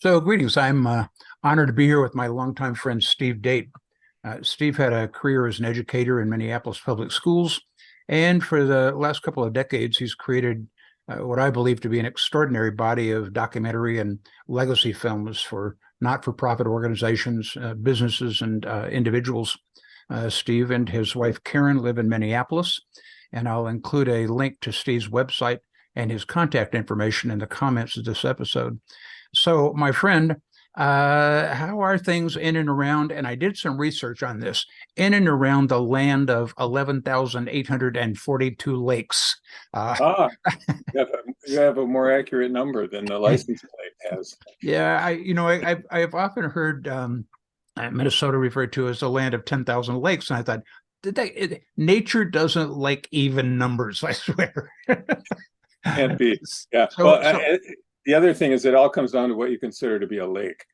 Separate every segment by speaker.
Speaker 1: So, greetings. I'm honored to be here with my longtime friend, Steve Date. Steve had a career as an educator in Minneapolis public schools, and for the last couple of decades, he's created what I believe to be an extraordinary body of documentary and legacy films for not-for-profit organizations, businesses, and individuals. Steve and his wife, Karen, live in Minneapolis, and I'll include a link to Steve's website and his contact information in the comments of this episode. So, my friend, how are things in and around? And I did some research on this in and around the land of 11,842 lakes. Uh,
Speaker 2: Ah, you have a more accurate number than the license plate has.
Speaker 1: yeah, I've often heard Minnesota referred to as the land of 10,000 lakes, and I thought, nature doesn't like even numbers, I swear.
Speaker 2: Can't be. Yeah.
Speaker 1: So,
Speaker 2: Well,
Speaker 1: so,
Speaker 2: the other thing is it all comes down to what you consider to be a lake,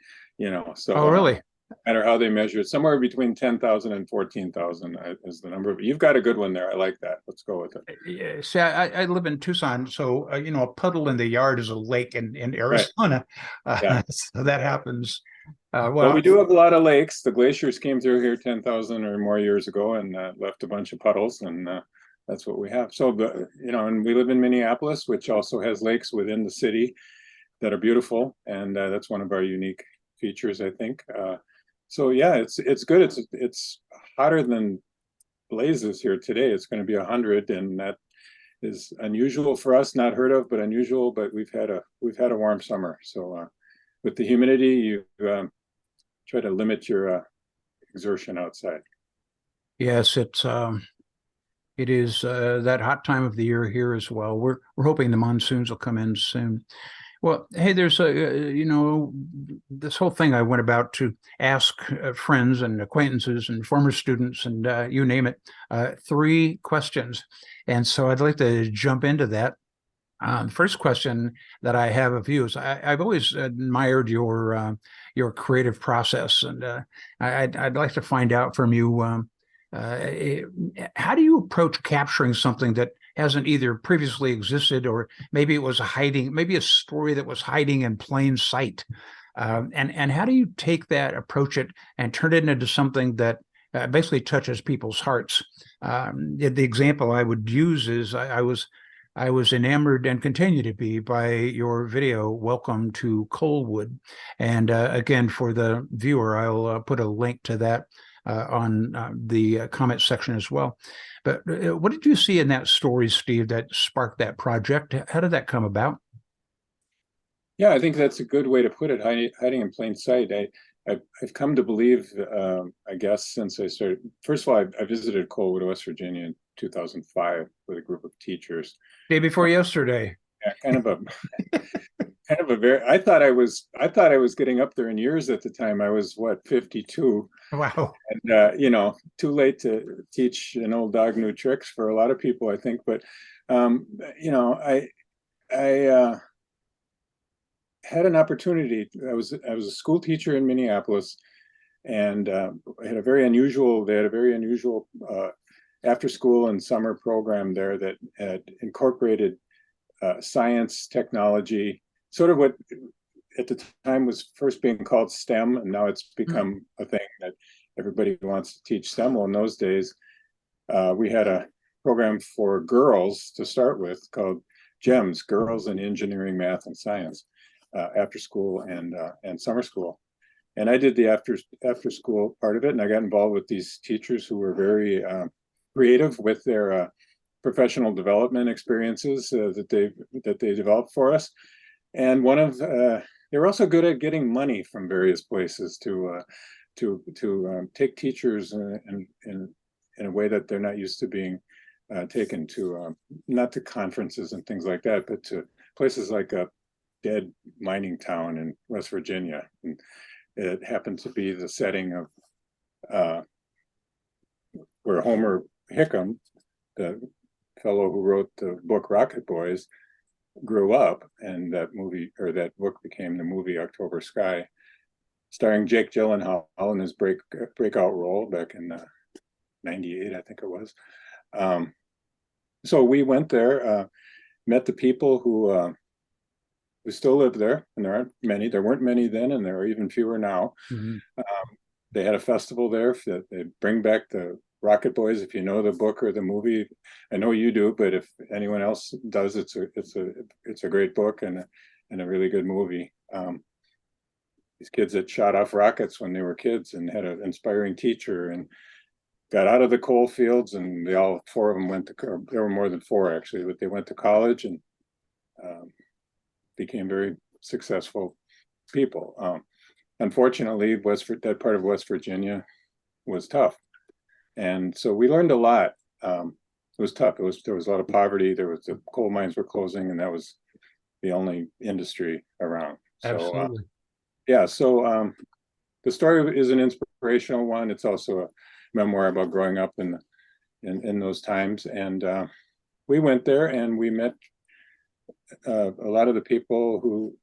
Speaker 1: oh,
Speaker 2: So
Speaker 1: really?
Speaker 2: no matter how they measure it, somewhere between 10,000 and 14,000 is the number. You've got a good one there. I like that. Let's go with it.
Speaker 1: Yeah, see, I live in Tucson, so a puddle in the yard is a lake in
Speaker 2: Right.
Speaker 1: Arizona.
Speaker 2: Yeah.
Speaker 1: So that happens.
Speaker 2: Well,
Speaker 1: Well,
Speaker 2: we do have a lot of lakes. The glaciers came through here 10,000 or more years ago and left a bunch of puddles, and that's what we have. So, and we live in Minneapolis, which also has lakes within the city that are beautiful, and that's one of our unique features, I think. So yeah, it's good. It's hotter than blazes here today. It's going to be 100, and that is unusual for us. Not heard of, but unusual. But we've had a warm summer. So with the humidity, you try to limit your exertion outside.
Speaker 1: yes, it is that hot time of the year here as well. We're hoping the monsoons will come in soon. Well, hey, there's this whole thing I went about to ask friends and acquaintances and former students and you name it, three questions. And so I'd like to jump into that. The first question that I have of you is I've always admired your creative process, and I'd like to find out from you how do you approach capturing something that hasn't either previously existed or maybe it was hiding, maybe a story that was hiding in plain sight, and how do you take that, approach it, and turn it into something that basically touches people's hearts? The example I would use is I was enamored and continue to be by your video, Welcome to Coalwood. And again, for the viewer, I'll put a link to that on the comment section as well. But what did you see in that story, Steve, that sparked that project? How did that come about?
Speaker 2: Yeah, I think that's a good way to put it. Hiding in plain sight. I've come to believe, I guess, since I started. First of all, I visited Colwood, West Virginia in 2005 with a group of teachers.
Speaker 1: Day before yesterday.
Speaker 2: Yeah, kind of a very. I thought I was getting up there in years at the time. I was what, 52,
Speaker 1: Wow.
Speaker 2: and too late to teach an old dog new tricks for a lot of people, I think. But um, I had an opportunity. I was a school teacher in Minneapolis, and had a very unusual. They had a very unusual after school and summer program there that had incorporated science, technology, sort of what at the time was first being called STEM, and now it's
Speaker 1: Mm.
Speaker 2: become a thing that everybody wants to teach STEM. Well, in those days, we had a program for girls to start with called GEMS, Girls in Engineering, Math, and Science, after school and summer school. And I did the after school part of it, and I got involved with these teachers who were very creative with their professional development experiences that they developed for us. And they were also good at getting money from various places to take teachers in a way that they're not used to being taken to, not to conferences and things like that, but to places like a dead mining town in West Virginia. And it happened to be the setting of where Homer Hickam, the fellow who wrote the book Rocket Boys, grew up, and that book became the movie October Sky, starring Jake Gyllenhaal in his breakout role back in '98, I think it was. So we went there, met the people who who still live there, and there aren't many. There weren't many then, and there are even fewer now.
Speaker 1: Mhm.
Speaker 2: They had a festival there that they bring back the Rocket Boys. If you know the book or the movie, I know you do, but if anyone else does, it's a great book and a really good movie. These kids that shot off rockets when they were kids and had an inspiring teacher and got out of the coal fields, and they all four of them went to, there were more than four actually, but they went to college and became very successful people. Unfortunately, that part of West Virginia was tough, and so we learned a lot. It was tough. There was a lot of poverty. The coal mines were closing, and that was the only industry around.
Speaker 1: Absolutely.
Speaker 2: So the story is an inspirational one. It's also a memoir about growing up in those times. And we went there and we met a lot of the people who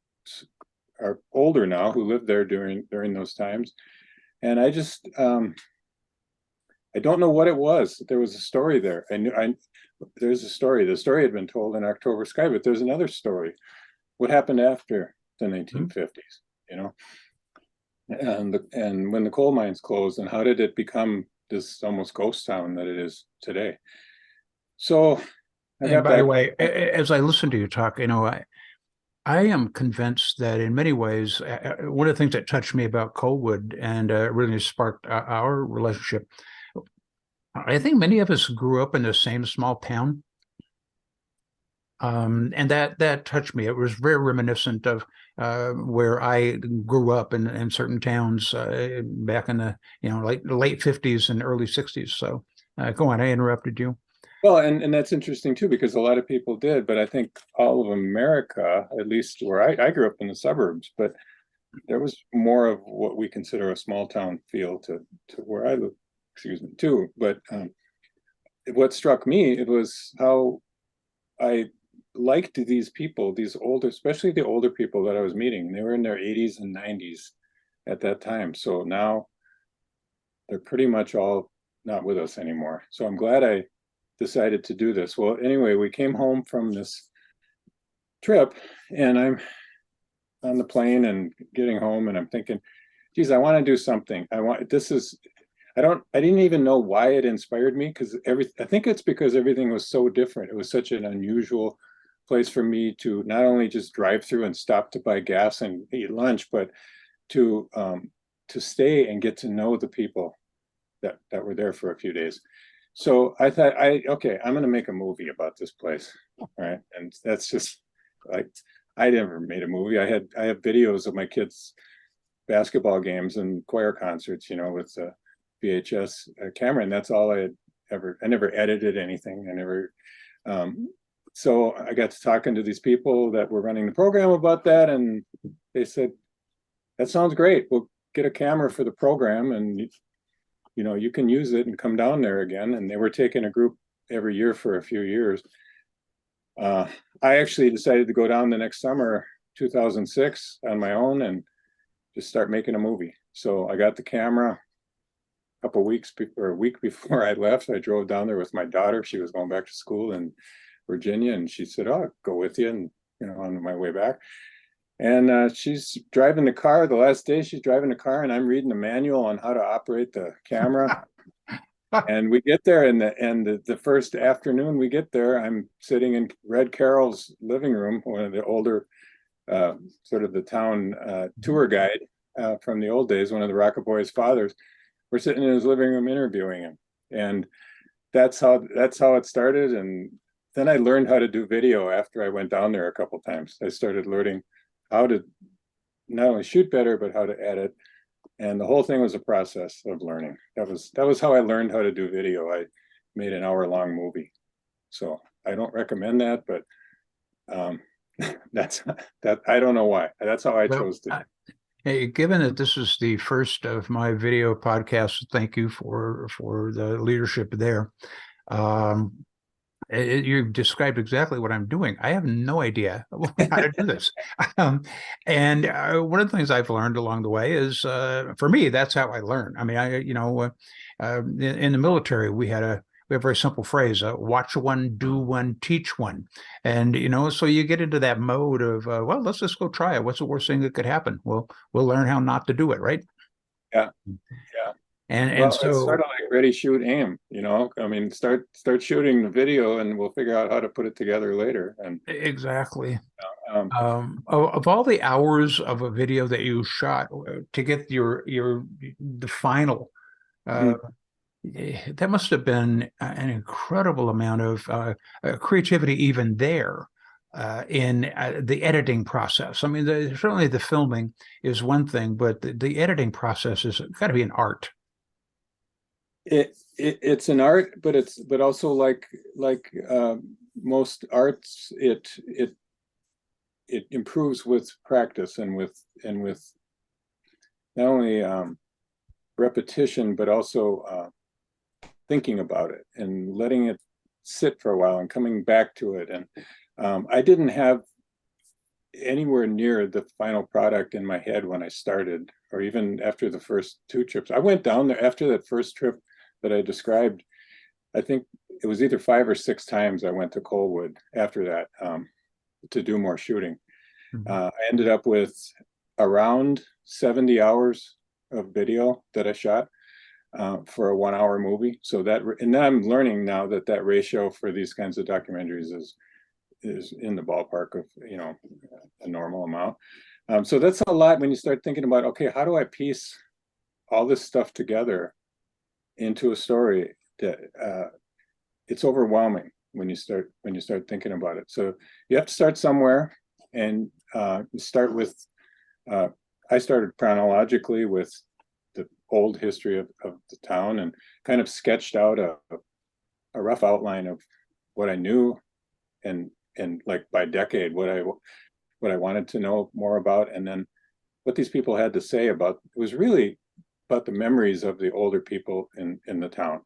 Speaker 2: are older now, who lived there during those times. And I just I don't know what it was. There was a story there. There's a story. The story had been told in October Sky, but there's another story. What happened after the 1950s? You know, and when the coal mines closed, and how did it become this almost ghost town that it is today? So I
Speaker 1: And
Speaker 2: got
Speaker 1: by the
Speaker 2: back.
Speaker 1: way, as I listen to you talk, I am convinced that in many ways, one of the things that touched me about Colwood and really sparked our relationship, I think many of us grew up in the same small town. And that touched me. It was very reminiscent of where I grew up in certain towns back in the late 50s and early 60s. So go on, I interrupted you.
Speaker 2: Well, and that's interesting too, because a lot of people did, but I think all of America, at least where I grew up in the suburbs, but there was more of what we consider a small town feel to where I live, excuse me, too. But what struck me, it was how I liked these people, these older, especially the older people that I was meeting. They were in their 80s and 90s at that time. So now they're pretty much all not with us anymore. So I'm glad I decided to do this. Well, anyway, we came home from this trip and I'm on the plane and getting home and I'm thinking, geez, I want to do something. I didn't even know why it inspired me, because I think it's because everything was so different. It was such an unusual place for me to not only just drive through and stop to buy gas and eat lunch, but to stay and get to know the people that were there for a few days. So I thought, okay, I'm going to make a movie about this place, right? And that's just like, I never made a movie. I have videos of my kids' basketball games and choir concerts, with the VHS camera, and that's all I never edited anything. So I got to talking to these people that were running the program about that, and they said, that sounds great. We'll get a camera for the program, and you can use it and come down there again. And they were taking a group every year for a few years. I actually decided to go down the next summer, 2006, on my own and just start making a movie. So I got the camera a week before I left. I drove down there with my daughter. She was going back to school in Virginia, and she said, "Oh, I'll go with you," and on my way back. And she's driving the car. The last day she's driving the car, and I'm reading the manual on how to operate the camera. And we get there, and the first afternoon we get there, I'm sitting in Red Carroll's living room, one of the older, sort of the town tour guide from the old days, one of the Rocket Boys' fathers. We're sitting in his living room interviewing him, and that's how it started. And then I learned how to do video after I went down there a couple times. I started learning how to not only shoot better, but how to edit. And the whole thing was a process of learning. That was how I learned how to do video. I made an hour-long movie. So I don't recommend that, but I don't know why. That's how I chose to.
Speaker 1: Hey, given that this is the first of my video podcasts, thank you for the leadership there. You described exactly what I'm doing. I have no idea how to do this. And one of the things I've learned along the way is, for me, that's how I learn. I mean, in the military, we had we have a very simple phrase, watch one, do one, teach one. And, you know, so you get into that mode of, well, let's just go try it. What's the worst thing that could happen? Well, we'll learn how not to do it, right?
Speaker 2: Yeah. Yeah.
Speaker 1: And
Speaker 2: Well, it's sort
Speaker 1: so
Speaker 2: of like ready, shoot, aim, you know, I mean, start shooting the video and we'll figure out how to put it together later. And
Speaker 1: exactly.
Speaker 2: um,
Speaker 1: Of all the hours of a video that you shot to get the final, uh,
Speaker 2: mhm.
Speaker 1: that must have been an incredible amount of creativity even there in the editing process. I mean, certainly the filming is one thing, but the editing process has got to be an art.
Speaker 2: It's an art, but also like most arts, it improves with practice and with not only repetition, but also thinking about it and letting it sit for a while and coming back to it. And I didn't have anywhere near the final product in my head when I started, or even after the first two trips. I went down there after that first trip that I described. I think it was either 5 or 6 times I went to Colwood after that to do more shooting. I ended up with around 70 hours of video that I shot for a 1-hour movie. So that, and I'm learning now that that ratio for these kinds of documentaries is in the ballpark of, you know, a normal amount. So that's a lot when you start thinking about, okay, how do I piece all this stuff together into a story that it's overwhelming when you start thinking about it. So you have to start somewhere, and you start with I started chronologically with the old history of the town and kind of sketched out a rough outline of what I knew and like by decade what I wanted to know more about, and then what these people had to say about it was really about the memories of the older people in the town.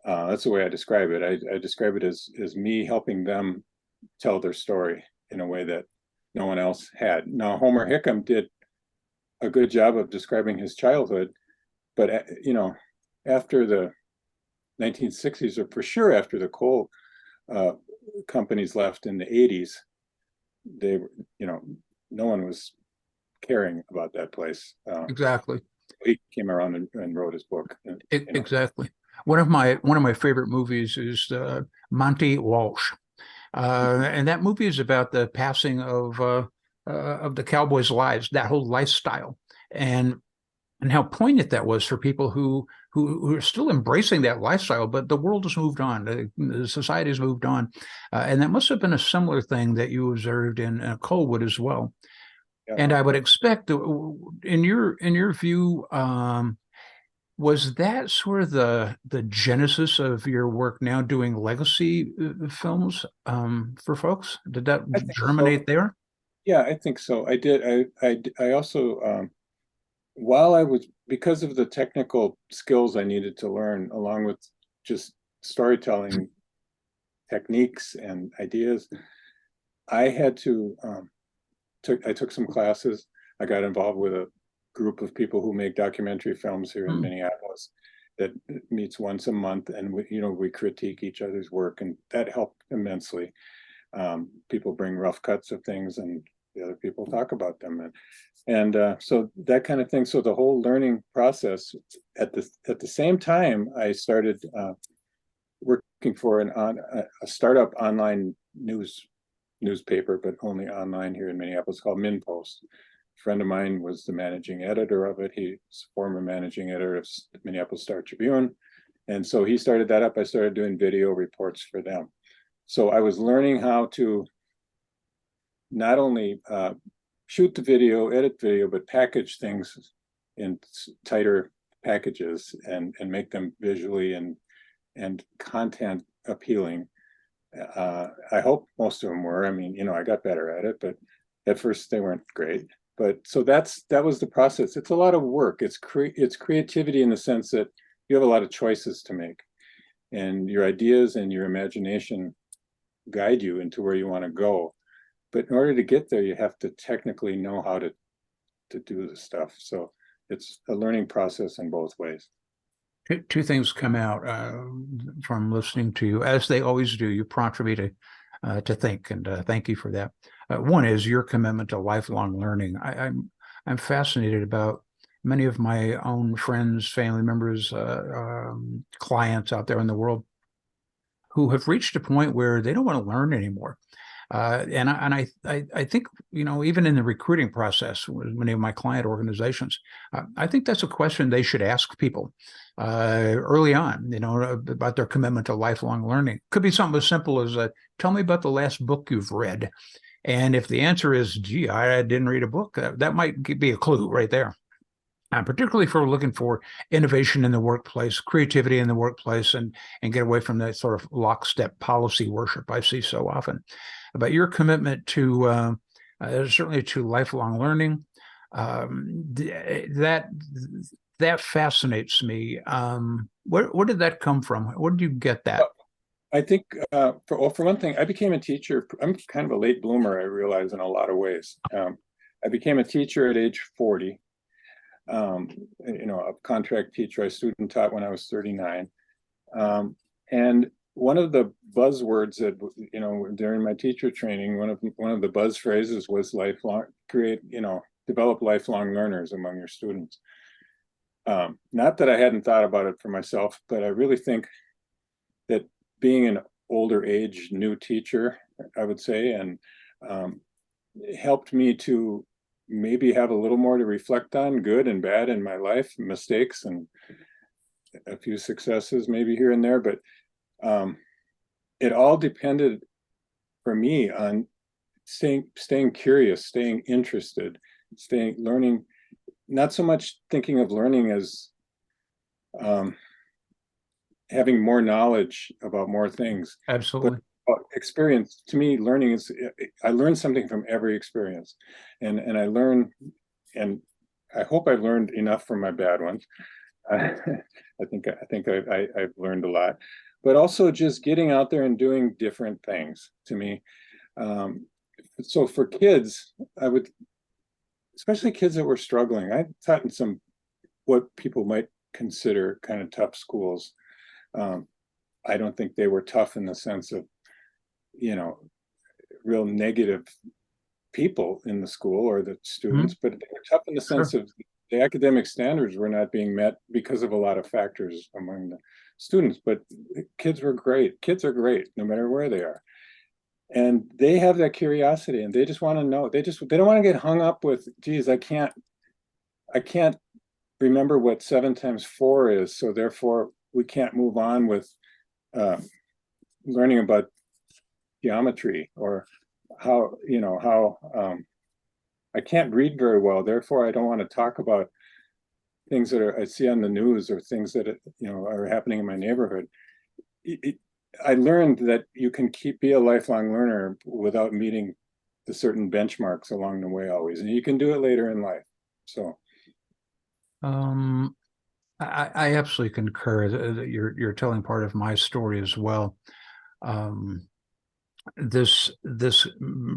Speaker 2: That's the way I describe it. I describe it as me helping them tell their story in a way that no one else had. Now, Homer Hickam did a good job of describing his childhood, but you know, after the 1960s, or for sure after the coal companies left in the 80s, they, you know, no one was caring about that place.
Speaker 1: Exactly.
Speaker 2: He came around and wrote his book. And, you know.
Speaker 1: Exactly. One of my favorite movies is Monty Walsh, and that movie is about the passing of the cowboys' lives, that whole lifestyle, and how poignant that was for people who are still embracing that lifestyle, but the world has moved on, the society has moved on, and that must have been a similar thing that you observed in Colwood as well.
Speaker 2: Yeah.
Speaker 1: And I would expect, in your view, was that sort of the genesis of your work now doing legacy films for folks? Did that
Speaker 2: I think
Speaker 1: germinate
Speaker 2: so.
Speaker 1: there?
Speaker 2: Yeah, I think so. I did. I also, while I was, because of the technical skills I needed to learn, along with just storytelling techniques and ideas, I had to I took some classes. I got involved with a group of people who make documentary films here in
Speaker 1: Hmm.
Speaker 2: Minneapolis that meets once a month, and we critique each other's work, and that helped immensely. People bring rough cuts of things, and the other people talk about them, and so that kind of thing. So the whole learning process. At the same time, I started working for a startup online newspaper, but only online here in Minneapolis, called MinnPost. A friend of mine was the managing editor of it. He's former managing editor of the Minneapolis Star Tribune. And so he started that up. I started doing video reports for them. So I was learning how to not only shoot the video, edit video, but package things in tighter packages and make them visually and content appealing. I hope most of them were. I mean, I got better at it, but at first they weren't great. But so that was the process. It's a lot of work. It's creativity in the sense that you have a lot of choices to make, and your ideas and your imagination guide you into where you want to go. But in order to get there, you have to technically know how to do the stuff. So it's a learning process in both ways.
Speaker 1: Two things come out from listening to you, as they always do. You prompt me to think, and thank you for that. One is your commitment to lifelong learning. I'm fascinated about many of my own friends, family members, clients out there in the world who have reached a point where they don't want to learn anymore. I think, even in the recruiting process with many of my client organizations, I think that's a question they should ask people early on, about their commitment to lifelong learning. Could be something as simple as, tell me about the last book you've read. And if the answer is, gee, I didn't read a book, that might be a clue right there. Particularly if we're looking for innovation in the workplace, creativity in the workplace, and get away from that sort of lockstep policy worship I see so often. But your commitment to certainly to lifelong learning, that fascinates me. Where did that come from? Where did you get that?
Speaker 2: I think for one thing, I became a teacher. I'm kind of a late bloomer, I realize, in a lot of ways. I became a teacher at age 40. A contract teacher. I student taught when I was 39. And one of the buzzwords that, during my teacher training, one of the buzz phrases was develop lifelong learners among your students. Not that I hadn't thought about it for myself, but I really think that being an older age new teacher, I would say, and helped me to maybe have a little more to reflect on, good and bad in my life, mistakes and a few successes maybe here and there. But it all depended for me on staying curious, staying interested, learning, not so much thinking of learning as having more knowledge about more things.
Speaker 1: Absolutely.
Speaker 2: Experience, to me, learning is, I learn something from every experience, and I learn, and I hope I've learned enough from my bad ones. I think I've learned a lot, but also just getting out there and doing different things, to me. So for kids, especially kids that were struggling, I taught in some what people might consider kind of tough schools. I don't think they were tough in the sense of, real negative people in the school or the students, but they were tough in the sense of the academic standards were not being met because of a lot of factors among the students. But kids were great. Kids are great no matter where they are. And they have that curiosity and they just want to know. They don't want to get hung up with, geez, I can't remember what 7 times 4 is, so therefore we can't move on with learning about geometry, or how I can't read very well, therefore I don't want to talk about things that I see on the news or things that are happening in my neighborhood. I learned that you can be a lifelong learner without meeting the certain benchmarks along the way always, and you can do it later in life. So
Speaker 1: I absolutely concur that you're telling part of my story as well. This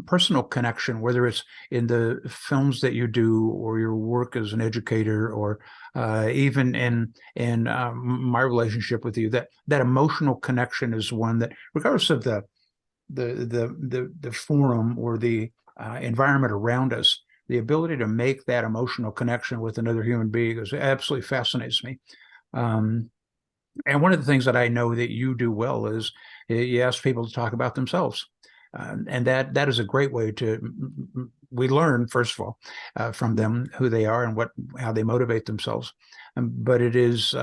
Speaker 1: personal connection, whether it's in the films that you do or your work as an educator, or even in my relationship with you, that emotional connection is one that, regardless of the forum or the environment around us, the ability to make that emotional connection with another human being absolutely fascinates me. And one of the things that I know that you do well is you ask people to talk about themselves. And that is a great way we learn, first of all, from them, who they are and how they motivate themselves. But it is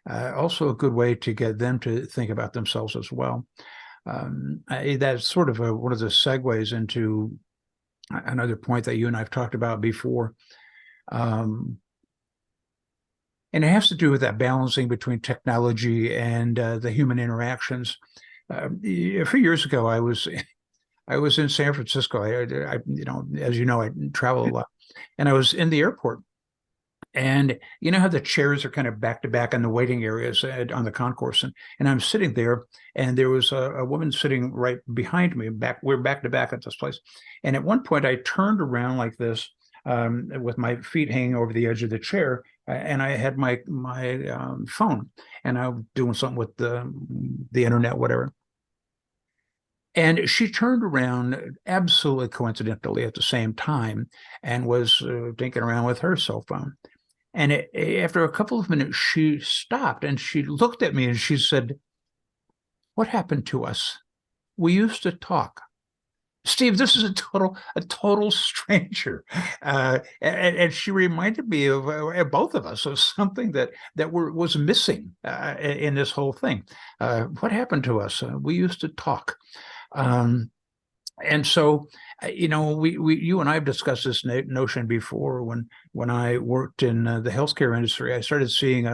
Speaker 1: also a good way to get them to think about themselves as well. That's sort of one of the segues into another point that you and I've talked about before. And it has to do with that balancing between technology and the human interactions. A few years ago, I was in San Francisco. I as you know, I travel a lot, and I was in the airport. And you know how the chairs are kind of back to back in the waiting areas on the concourse, and I'm sitting there, and there was a woman sitting right behind me. We're back to back at this place, and at one point I turned around like this, with my feet hanging over the edge of the chair, and I had my phone, and I was doing something with the internet, whatever. And she turned around absolutely coincidentally at the same time and was tinkering around with her cell phone. And after a couple of minutes, she stopped and she looked at me and she said, "What happened to us? We used to talk." Steve, this is a total stranger, and she reminded me of both of us of something that was missing in this whole thing. What happened to us? We used to talk. Um, and so, you and I have discussed this notion before. When I worked in the healthcare industry, I started seeing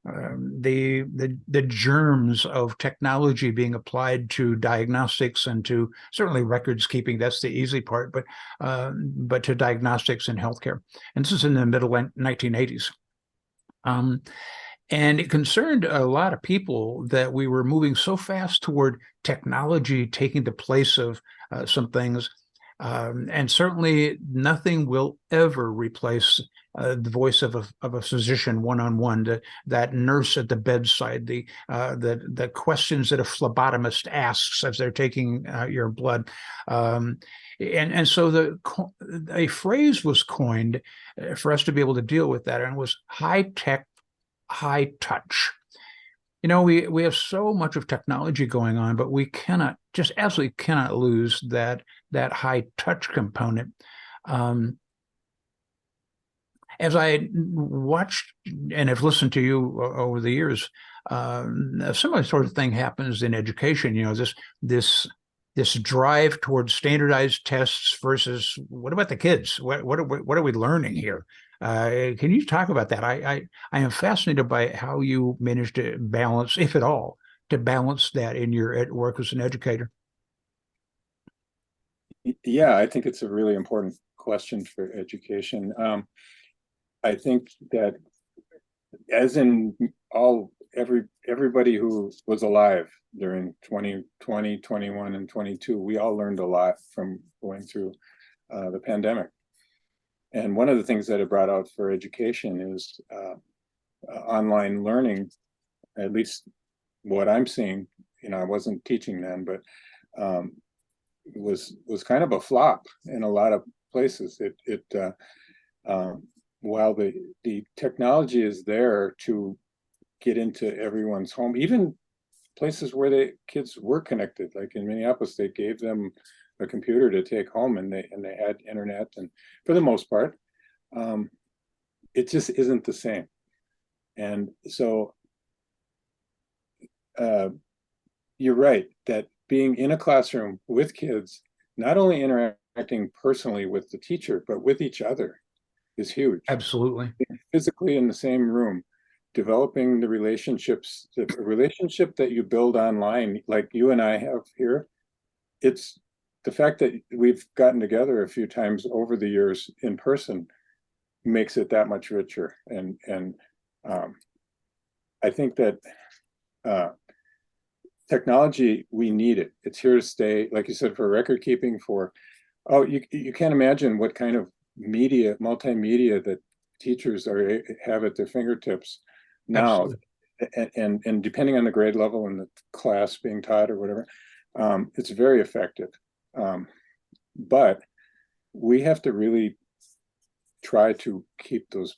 Speaker 1: the germs of technology being applied to diagnostics and to certainly records keeping. That's the easy part, but to diagnostics in healthcare. And this is in the middle 1980s. And it concerned a lot of people that we were moving so fast toward technology taking the place of some things. And certainly nothing will ever replace the voice of a physician one-on-one, that nurse at the bedside, the questions that a phlebotomist asks as they're taking your blood. And so a phrase was coined for us to be able to deal with that, and it was high tech, high touch. We have so much of technology going on, but we just absolutely cannot lose that high touch component. As I watched and have listened to you over the years, a similar sort of thing happens in education. This drive towards standardized tests versus what about the kids? What are we learning here? Can you talk about that? I am fascinated by how you manage to balance, if at all, to balance that in your work as an educator.
Speaker 2: Yeah, I think it's a really important question for education. I think that, as in everybody who was alive during 2020, 21, and 22, we all learned a lot from going through the pandemic. And one of the things that it brought out for education is online learning, at least what I'm seeing. I wasn't teaching then, but was kind of a flop in a lot of places. While the technology is there to get into everyone's home, even places where the kids were connected, like in Minneapolis, they gave them a computer to take home, and they had internet, and for the most part, it just isn't the same. And so you're right that being in a classroom with kids, not only interacting personally with the teacher, but with each other, is huge.
Speaker 1: Absolutely.
Speaker 2: Being physically in the same room, developing the relationships, the relationship that you build online, like you and I have here. It's the fact that we've gotten together a few times over the years in person makes it that much richer. And I think that technology, we need it. It's here to stay. Like you said, for record keeping, you can't imagine what kind of multimedia that teachers have at their fingertips now. And depending on the grade level and the class being taught or whatever, it's very effective. But we have to really try to keep those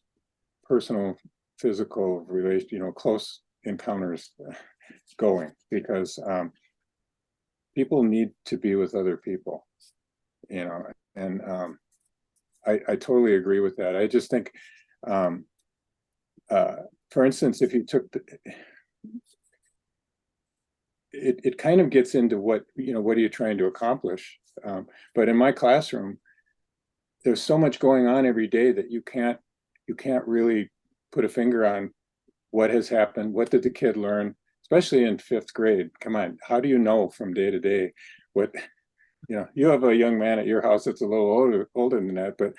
Speaker 2: personal, physical close encounters going, because people need to be with other people, and I totally agree with that. I just think, for instance, if you took it kind of gets into what are you trying to accomplish? But in my classroom, there's so much going on every day that you can't really put a finger on what has happened. What did the kid learn? Especially in 5th grade. Come on, how do you know from day to day what, you have a young man at your house that's a little older than that, but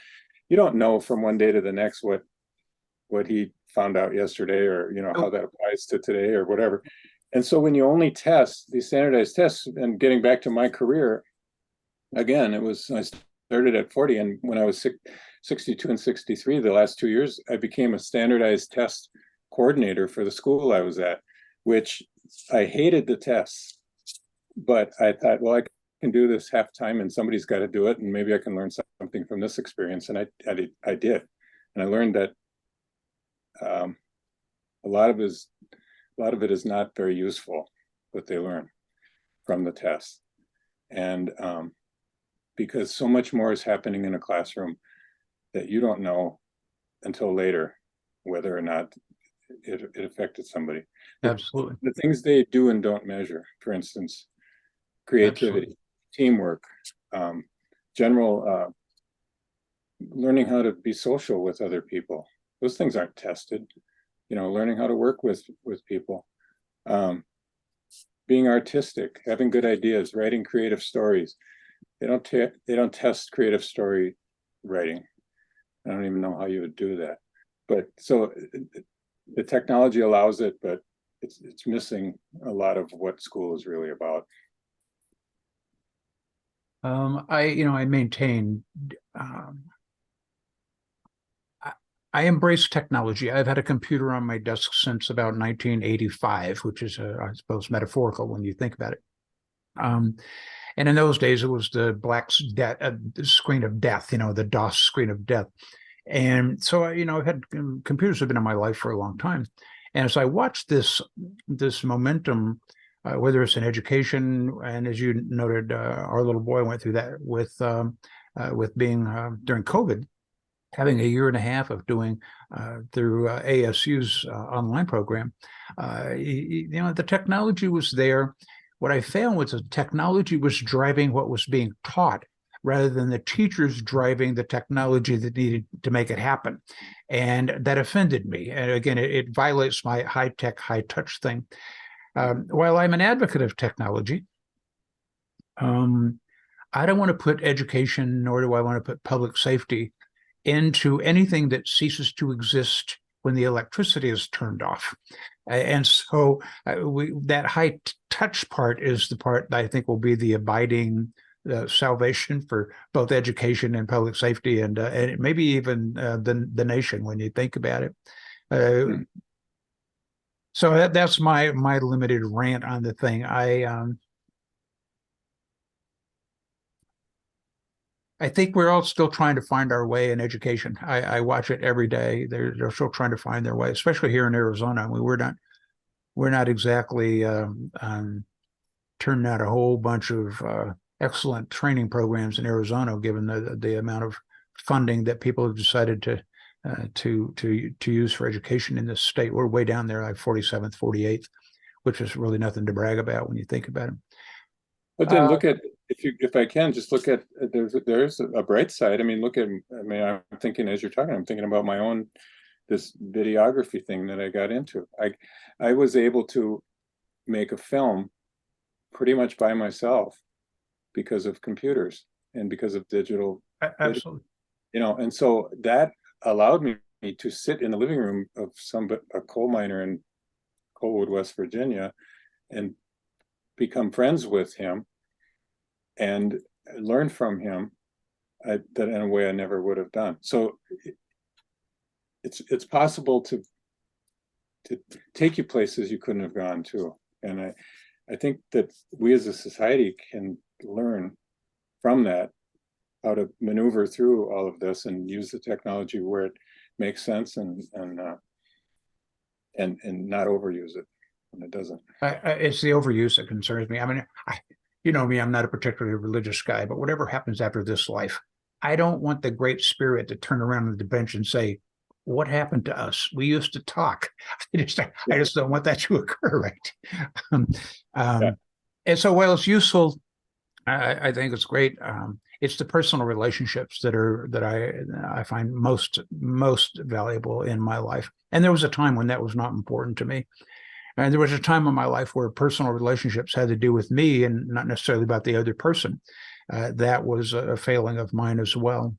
Speaker 2: you don't know from one day to the next what he found out yesterday, or how that applies to today or whatever. And so when you only test these standardized tests, and getting back to my career, again, I started at 40, and when I was 62 and 63, the last 2 years, I became a standardized test coordinator for the school I was at, which I hated the tests, but I thought, well, I can do this half time and somebody's got to do it. And maybe I can learn something from this experience. And I did. And I learned that a lot of it is not very useful, what they learn from the tests. And because so much more is happening in a classroom that you don't know until later whether or not it affected somebody.
Speaker 1: Absolutely.
Speaker 2: The things they do and don't measure, for instance, creativity,
Speaker 1: Absolutely.
Speaker 2: teamwork, general learning how to be social with other people. Those things aren't tested. Learning how to work with people, being artistic, having good ideas, writing creative stories. They don't test creative story writing. I don't even know how you would do that. But so the technology allows it, but it's missing a lot of what school is really about.
Speaker 1: I maintain, I embrace technology. I've had a computer on my desk since about 1985, which is, I suppose, metaphorical when you think about it. And in those days, it was the screen of death, the DOS screen of death. And so, I've had computers have been in my life for a long time. And as I watch this momentum, whether it's in education, and as you noted, our little boy went through that with being during COVID, having a year and a half of doing through ASU's online program. The technology was there. What I found was the technology was driving what was being taught rather than the teachers driving the technology that needed to make it happen. And that offended me. And again, it violates my high-tech, high-touch thing. While I'm an advocate of technology, I don't want to put education, nor do I want to put public safety into anything that ceases to exist when the electricity is turned off. And so that high touch part is the part that I think will be the abiding salvation for both education and public safety, and maybe even the nation when you think about it. So that's my limited rant on the thing. I think we're all still trying to find our way in education. I watch it every day. They're still trying to find their way, especially here in Arizona. I mean, we're not exactly turning out a whole bunch of excellent training programs in Arizona, given the amount of funding that people have decided to use for education in this state. We're way down there, like 47th, 48th, which is really nothing to brag about when you think about it.
Speaker 2: But then look at, if I can just look at, there's a bright side. I mean, I'm thinking as you're talking, I'm thinking about my own, this videography thing that I got into. I was able to make a film pretty much by myself because of computers and because of digital.
Speaker 1: Absolutely.
Speaker 2: And so that allowed me to sit in the living room of a coal miner in Coalwood, West Virginia, and become friends with him and learn from him that in a way I never would have done. So it's possible to take you places you couldn't have gone to. And I think that we as a society can learn from that, how to maneuver through all of this and use the technology where it makes sense and not overuse it when it doesn't.
Speaker 1: It's the overuse that concerns me. I mean, you know me, I'm not a particularly religious guy, but whatever happens after this life, I don't want the Great Spirit to turn around on the bench and say, what happened to us? We used to talk. I just don't want that to occur, right? And so while it's useful, I think it's great. It's the personal relationships that I find most valuable in my life. And there was a time when that was not important to me. And there was a time in my life where personal relationships had to do with me and not necessarily about the other person. That was a failing of mine as well.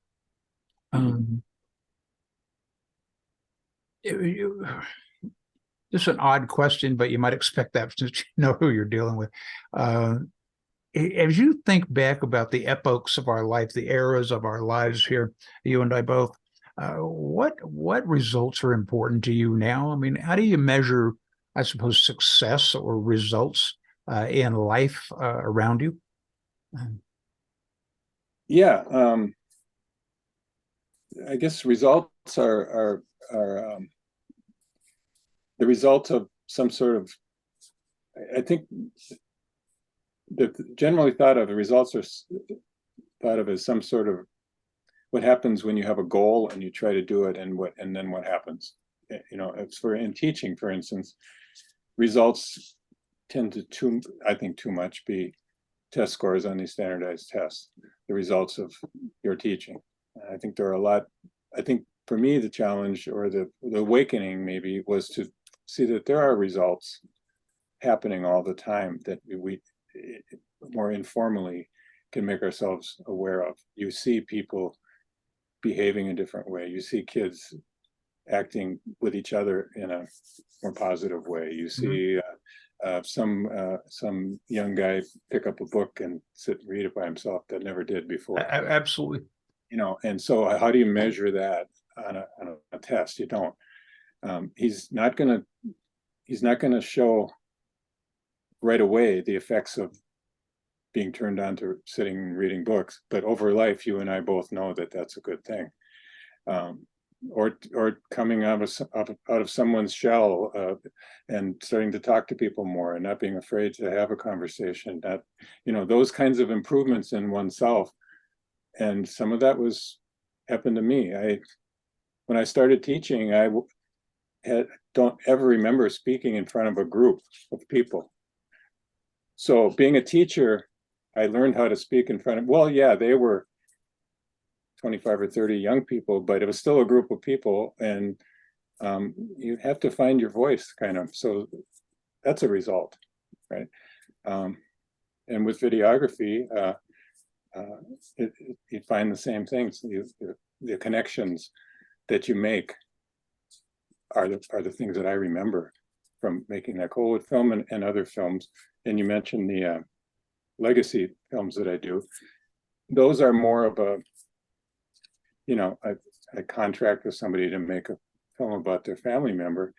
Speaker 1: This is an odd question, but you might expect that since you know who you're dealing with. As you think back about the epochs of our life, the eras of our lives here, you and I both, what results are important to you now? I mean, how do you measure, I suppose, success or results in life around you?
Speaker 2: Yeah, I guess results are the result of some sort of. I think that generally thought of the results are thought of as some sort of what happens when you have a goal and you try to do it, and then what happens. You know, it's for in teaching, for instance, results tend to I think too much be test scores on these standardized tests, the results of your teaching. I think there are a lot. I think for me, the challenge or the awakening maybe was to see that there are results happening all the time that we more informally can make ourselves aware of. You see people behaving a different way. You see kids acting with each other in a more positive way. You see some young guy pick up a book and sit and read it by himself that never did before.
Speaker 1: Absolutely.
Speaker 2: You know, and so how do you measure that on a test? You don't. He's not going to show right away the effects of being turned on to sitting and reading books, but over life, you and I both know that that's a good thing. Or coming out of someone's shell and starting to talk to people more and not being afraid to have a conversation. That, you know, those kinds of improvements in oneself, and some of that happened to me. When I started teaching, I don't ever remember speaking in front of a group of people. So being a teacher, I learned how to speak in front of. Well, yeah, they were 25 or 30 young people, but it was still a group of people, and you have to find your voice, kind of. So that's a result, right? And with videography, you find the same things. The connections that you make are the things that I remember from making that Colwood film and other films. And you mentioned the legacy films that I do. Those are more of a, you know, I contract with somebody to make a film about their family member,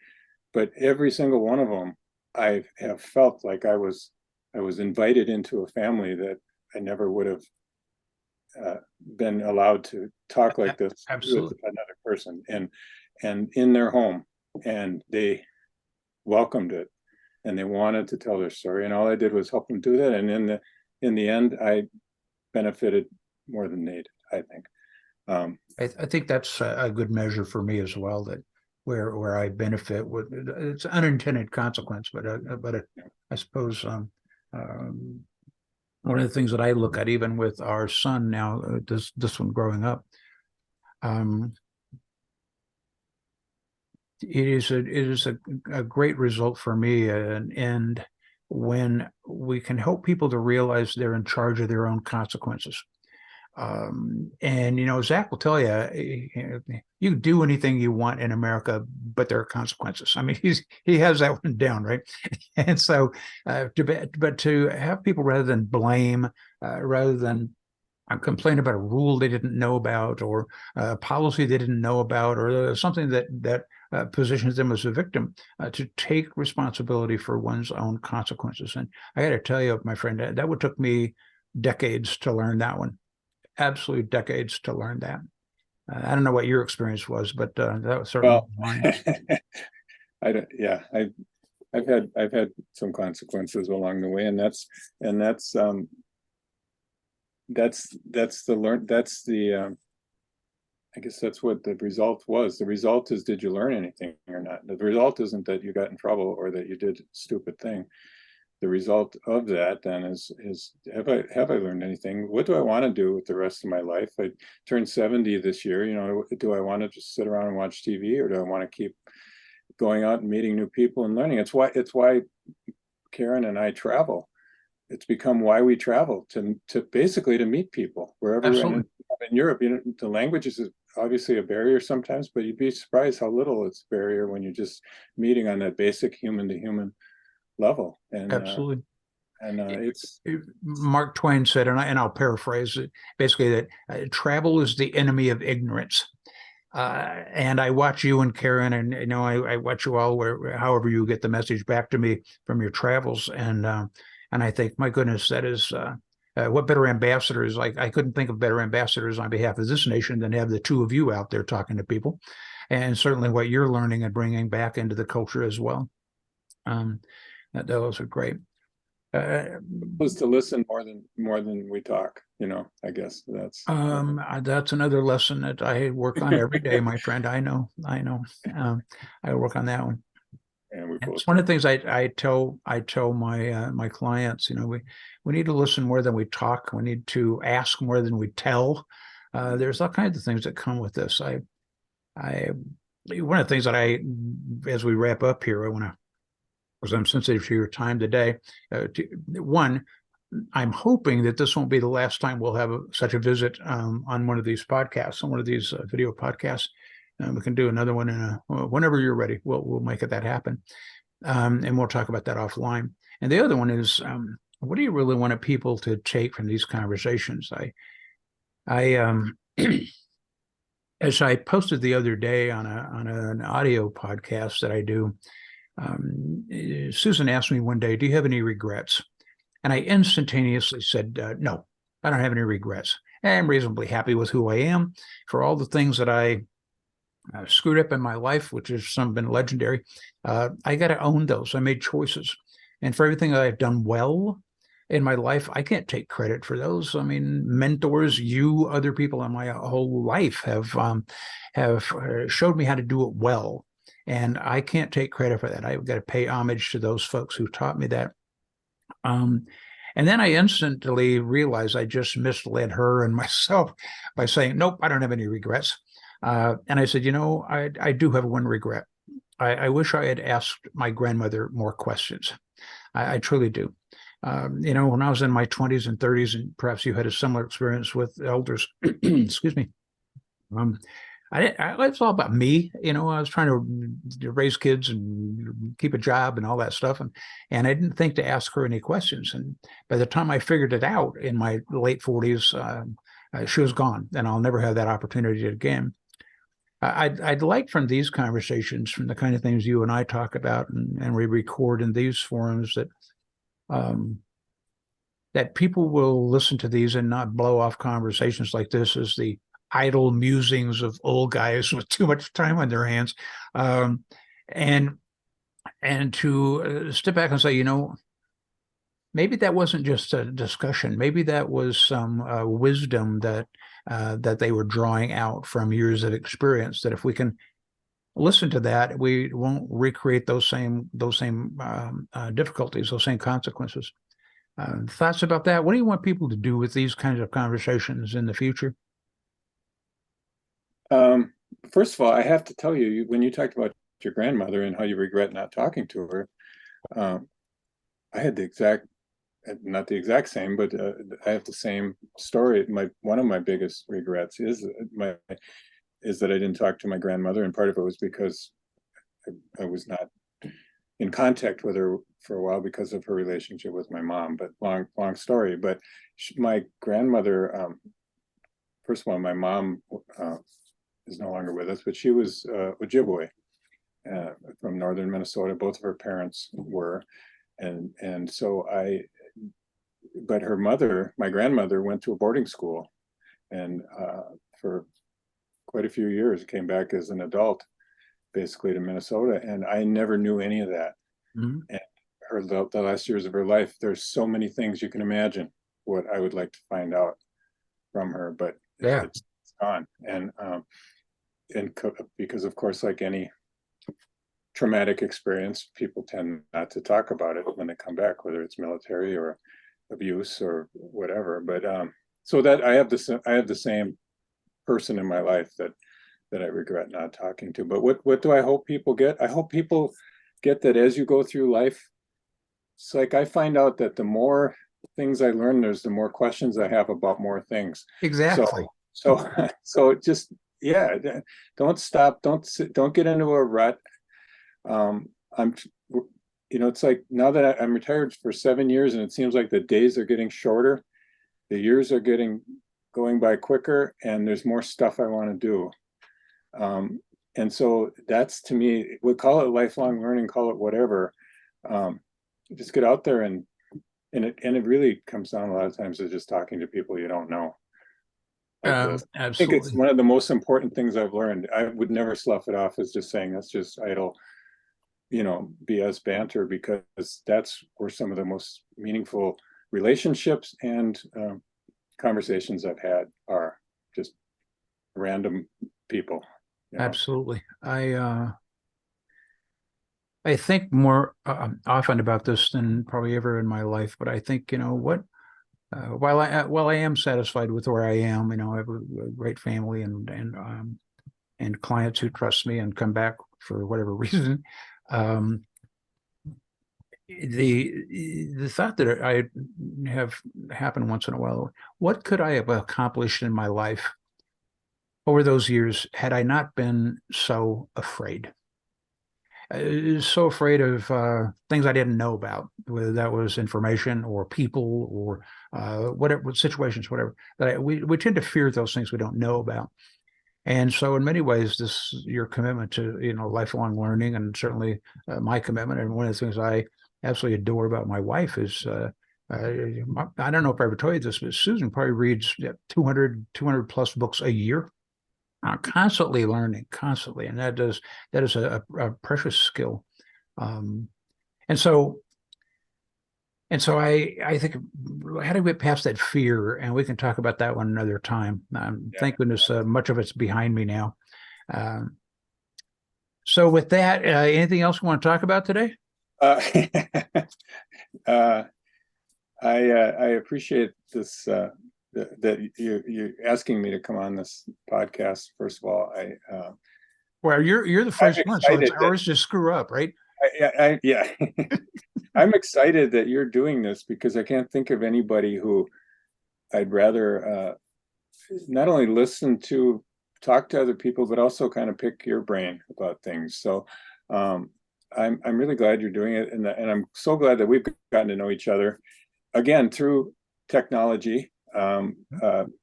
Speaker 2: but every single one of them, I have felt like I was invited into a family that I never would have been allowed to talk like this
Speaker 1: Absolutely.
Speaker 2: with another person, and in their home, and they welcomed it, and they wanted to tell their story, and all I did was help them do that, and in the end, I benefited more than they did, I think.
Speaker 1: I think that's a good measure for me as well, that where I benefit with it's unintended consequence, but I suppose one of the things that I look at, even with our son now, this one growing up, it is a great result for me, and when we can help people to realize they're in charge of their own consequences. And you know, Zach will tell you, you can do anything you want in America, but there are consequences. I mean, he has that one down, right? And so, but to have people, rather than blame, rather than complain about a rule they didn't know about, or a policy they didn't know about, or something that positions them as a victim, to take responsibility for one's own consequences. And I got to tell you, my friend, that would took me decades to learn that one. Absolute decades to learn that. I don't know what your experience was, but that was certainly mine.
Speaker 2: I don't. Yeah, I've had some consequences along the way, and that's I guess that's what the result was. The result is, did you learn anything or not? The result isn't that you got in trouble or that you did a stupid thing. The result of that then is have I learned anything? What do I want to do with the rest of my life? I turned 70 this year. You know, do I want to just sit around and watch TV, or do I want to keep going out and meeting new people and learning? It's why Karen and I travel. It's become why we travel, to basically to meet people wherever.
Speaker 1: Absolutely.
Speaker 2: In Europe, you know, the language is obviously a barrier sometimes, but you'd be surprised how little it's a barrier when you're just meeting on that basic human to human level. And
Speaker 1: Absolutely.
Speaker 2: And it's
Speaker 1: Mark Twain said, and I'll paraphrase it, basically that travel is the enemy of ignorance. And I watch you and Karen, and I watch you all, however you get the message back to me from your travels, and I think, my goodness, that is what better ambassadors? Like, I couldn't think of better ambassadors on behalf of this nation than have the two of you out there talking to people, and certainly what you're learning and bringing back into the culture as well. Those are great.
Speaker 2: Was to listen more than we talk. I guess that's
Speaker 1: another lesson that I work on every day, my friend. I know. I work on that one.
Speaker 2: And
Speaker 1: it's one of the things I tell my clients. We need to listen more than we talk. We need to ask more than we tell. There's all kinds of things that come with this. One of the things that as we wrap up here, I want to, because I'm sensitive to your time today. One, I'm hoping that this won't be the last time we'll have such a visit on one of these podcasts, on one of these video podcasts. We can do another one whenever you're ready. We'll make that happen, and we'll talk about that offline. And the other one is, what do you really want people to take from these conversations? As I posted the other day on an audio podcast that I do, Susan asked me one day, "Do you have any regrets?" And I instantaneously said, "No, I don't have any regrets. I'm reasonably happy with who I am. For all the things that I screwed up in my life, which has some been legendary, I got to own those. I made choices. And for everything that I've done well in my life, I can't take credit for those. I mean, mentors, you, other people in my whole life have showed me how to do it well. And I can't take credit for that. I've got to pay homage to those folks who taught me that." And then I instantly realized I just misled her and myself by saying, "Nope, I don't have any regrets." And I said, I do have one regret. I wish I had asked my grandmother more questions. I truly do. When I was in my 20s and 30s, and perhaps you had a similar experience with elders, excuse me. It's all about me. I was trying to raise kids and keep a job and all that stuff. And I didn't think to ask her any questions. And by the time I figured it out in my late 40s, she was gone, and I'll never have that opportunity again. I'd like, from these conversations, from the kind of things you and I talk about and we record in these forums, that people will listen to these and not blow off conversations like this as the idle musings of old guys with too much time on their hands, and to step back and say, maybe that wasn't just a discussion. Maybe that was some wisdom that they were drawing out from years of experience. That if we can listen to that, we won't recreate those same difficulties, those same consequences. Thoughts about that? What do you want people to do with these kinds of conversations in the future?
Speaker 2: First of all, I have to tell you, when you talked about your grandmother and how you regret not talking to her, I had not the exact same, but I have the same story. One of my biggest regrets is that I didn't talk to my grandmother, and part of it was because I was not in contact with her for a while because of her relationship with my mom. But long story. But my grandmother, first of all, my mom is no longer with us, but she was Ojibwe from northern Minnesota. Both of her parents were, and so but her mother, my grandmother, went to a boarding school, and for quite a few years came back as an adult, basically, to Minnesota, and I never knew any of that. Mm-hmm. And the last years of her life, there's so many things you can imagine what I would like to find out from her, but
Speaker 1: yeah,
Speaker 2: it's gone. And because, of course, like any traumatic experience, people tend not to talk about it when they come back, whether it's military or abuse or whatever. But so that I have the same person in my life that I regret not talking to. But what do I hope people get? I hope people get that as you go through life, it's like I find out that the more things I learn, the more questions I have about more things.
Speaker 1: Exactly.
Speaker 2: So just, yeah, don't stop. Don't get into a rut. it's like now that I'm retired for 7 years, and it seems like the days are getting shorter, the years are going by quicker, and there's more stuff I want to do. And so that's, to me, we call it lifelong learning, call it whatever. Just get out there and it really comes down a lot of times to just talking to people you don't know. Like this. I think it's
Speaker 1: Absolutely.
Speaker 2: one of the most important things I've learned. I would never slough it off as just saying that's just idle, BS banter, because that's where some of the most meaningful relationships and conversations I've had are just random people.
Speaker 1: Absolutely. I think more often about this than probably ever in my life, but I think, while I am satisfied with where I am, I have a great family and clients who trust me and come back for whatever reason. The thought that I have happened once in a while, what could I have accomplished in my life over those years had I not been so afraid? So afraid of things I didn't know about, whether that was information or people or whatever situations, whatever. We tend to fear those things we don't know about. And so in many ways, your commitment to, lifelong learning, and certainly my commitment, and one of the things I absolutely adore about my wife is, I don't know if I ever told you this, but Susan probably reads 200 plus books a year. Constantly learning, constantly, and that is a precious skill. And so I think, how do we get past that fear? And we can talk about that one another time. Thank goodness much of it's behind me now. So with that, anything else we want to talk about today?
Speaker 2: I appreciate this. That you're asking me to come on this podcast. First of all,
Speaker 1: well, you're the first one, so it's ours to screw up, right?
Speaker 2: Yeah. I'm excited that you're doing this, because I can't think of anybody who I'd rather not only listen to, talk to other people, but also kind of pick your brain about things. So I'm really glad you're doing it, and I'm so glad that we've gotten to know each other again through technology.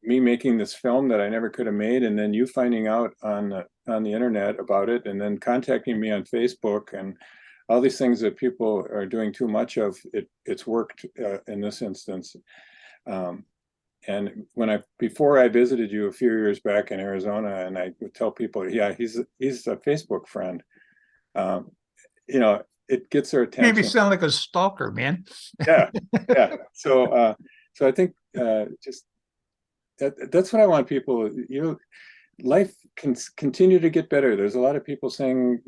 Speaker 2: Me making this film that I never could have made, and then you finding out on the internet about it, and then contacting me on Facebook, and all these things that people are doing too much of. It's worked in this instance. And before I visited you a few years back in Arizona, and I would tell people, yeah, he's a Facebook friend. It gets their attention.
Speaker 1: Maybe sound like a stalker, man.
Speaker 2: Yeah. So I think just that's what I want people. Life can continue to get better. There's a lot of people saying,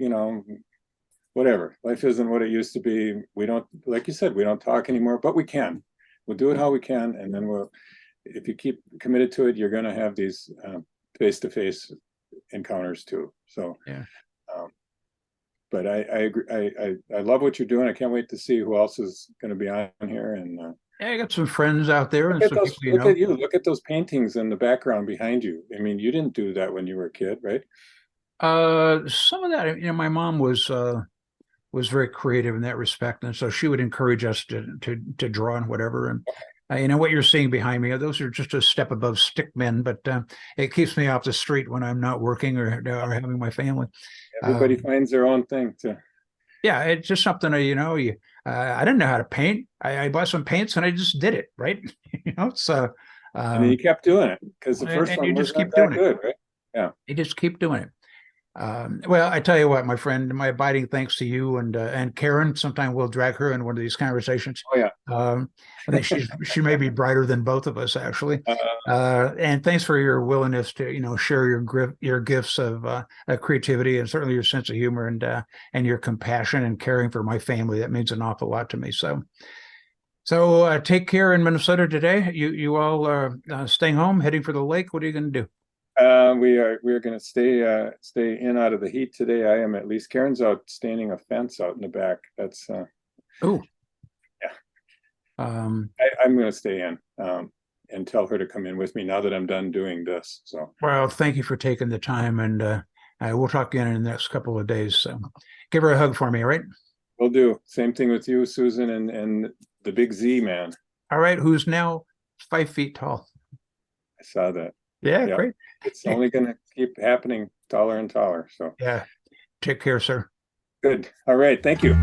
Speaker 2: whatever, life isn't what it used to be. We don't, like you said, we don't talk anymore, but we can. We'll do it how we can, and then if you keep committed to it, you're going to have these face-to-face encounters too. So
Speaker 1: yeah.
Speaker 2: But I agree. I love what you're doing. I can't wait to see who else is going to be on here. And
Speaker 1: I got some friends out there.
Speaker 2: Look at you. Look at those paintings in the background behind you. I mean, you didn't do that when you were a kid, right?
Speaker 1: Some of that, my mom was very creative in that respect, and so she would encourage us to draw and whatever. And what you're seeing behind me, those are just a step above stick men, but it keeps me off the street when I'm not working or having my family.
Speaker 2: Everybody finds their own thing to.
Speaker 1: Yeah, it's just something I didn't know how to paint. I bought some paints and I just did it, right? So.
Speaker 2: And then you kept doing it, because the first one was not that good, right? Yeah.
Speaker 1: You just keep doing it. Well, I tell you what, my friend, my abiding thanks to you and Karen. Sometime we'll drag her in one of these conversations.
Speaker 2: Oh yeah.
Speaker 1: I think she may be brighter than both of us, actually. And thanks for your willingness to share your gifts of creativity, and certainly your sense of humor and your compassion and caring for my family. That means an awful lot to me. So take care in Minnesota today. You all staying home, heading for the lake. What are you going to do?
Speaker 2: We are going to stay in out of the heat today. I am, at least. Karen's out standing a fence out in the back. That's
Speaker 1: oh
Speaker 2: yeah.
Speaker 1: I'm
Speaker 2: going to stay in and tell her to come in with me now that I'm done doing this. So
Speaker 1: well, thank you for taking the time, and we'll talk again in the next couple of days. So give her a hug for me, all right?
Speaker 2: Will do. Same thing with you, Susan, and the big Z man.
Speaker 1: All right, who's now 5 feet tall.
Speaker 2: I saw that.
Speaker 1: Yeah,
Speaker 2: Yep.
Speaker 1: great.
Speaker 2: It's only going to keep happening taller and taller. So
Speaker 1: Yeah. Take care, sir.
Speaker 2: good. All right. Thank you.